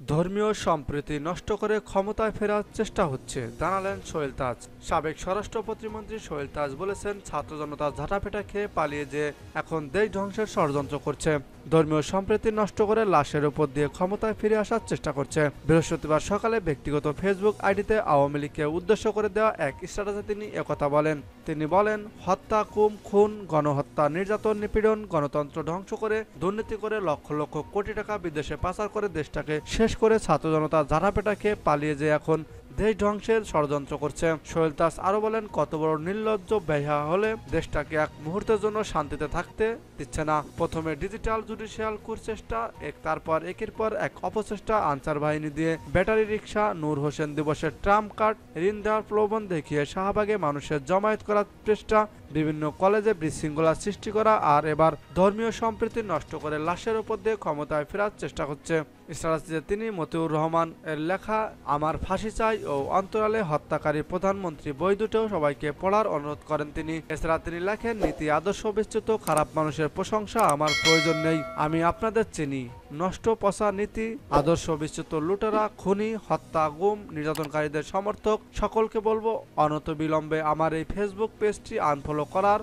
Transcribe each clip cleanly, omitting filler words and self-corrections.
ধর্মীয় সম্প্রীতি নষ্ট করে ক্ষমতায় ফেরার চেষ্টা হচ্ছে, জানালেন সোহেল তাজ। সাবেক স্বরাষ্ট্র প্রতিমন্ত্রী সোহেল তাজ বলেছেন, ছাত্র জনতা ঝাঁটাপেটা খেয়ে পালিয়ে যে এখন দেশ ধ্বংসের ষড়যন্ত্র করছে, ধর্মীয় সম্প্রীতি নষ্ট করে লাশের উপর দিয়ে ক্ষমতায় ফিরে আসার চেষ্টা করছে। বৃহস্পতিবার সকালে ব্যক্তিগত ফেসবুক আইডিতে আওয়ামী লীগকে উদ্দেশ্য করে দেওয়া এক স্ট্যাটাসে তিনি একথা বলেন। তিনি বলেন, হত্যা, গুম, খুন, গণহত্যা, নির্যাতন, নিপীড়ন, গণতন্ত্র ধ্বংস করে, দুর্নীতি করে লক্ষ লক্ষ কোটি টাকা বিদেশে পাচার করে দেশটাকে শেষ করে ছাত্র জনতা ঝাঁটাপেটা খেয়ে পালিয়ে যে এখন দেশ ধ্বংসের ষড়যন্ত্র করছে। সোহেল তাজ আরো বলেন, কত বড় নির্লজ্জ বেহা হলে দেশটাকে এক মুহূর্তের জন্য শান্তিতে থাকতে দিচ্ছে না। প্রথমে ডিজিটাল জুডিশিয়াল কুর চেষ্টা, তারপর একের পর এক অপচেষ্টা, আনসার বাহিনী দিয়ে ব্যাটারি রিক্সা, নূর হোসেন দিবসের ট্রাম্প কার্ড, ঋণ দেওয়ার প্রলোভন দেখিয়ে শাহবাগে মানুষের জমায়েত করার চেষ্টা, বিভিন্ন কলেজে বিশৃঙ্খলা সৃষ্টি করা, আর এবার ধর্মীয় সম্প্রীতি নষ্ট করে লাশের উপর দিয়ে ক্ষমতায় ফেরার চেষ্টা হচ্ছে। স্ট্যাটাসে তিনি মতিউর রহমান এর লেখা আমার ফাঁসি চাই ও অন্তরালে হত্যাকারী প্রধানমন্ত্রী বই দুটোও সবাইকে পড়ার অনুরোধ করেন তিনি। এছাড়া তিনি লেখেন, নীতি আদর্শ বিচ্যুত খারাপ মানুষের প্রশংসা আমার প্রয়োজন নেই, আমি আপনাদের চিনি। নষ্ট পচা নীতি আদর্শ বিচ্যুত লুটেরা, খুনি, হত্যা, গুম, নির্যাতনকারীদের সমর্থক সকলকে বলবো অনতিবিলম্বে আমার এই ফেসবুক পেজটি আনফলো করার।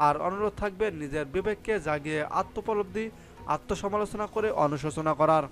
আর অনুরোধ থাকবে নিজের বিবেককে জাগিয়ে আত্মোপলব্ধি, আত্মসমালোচনা করে অনুশোচনা করার।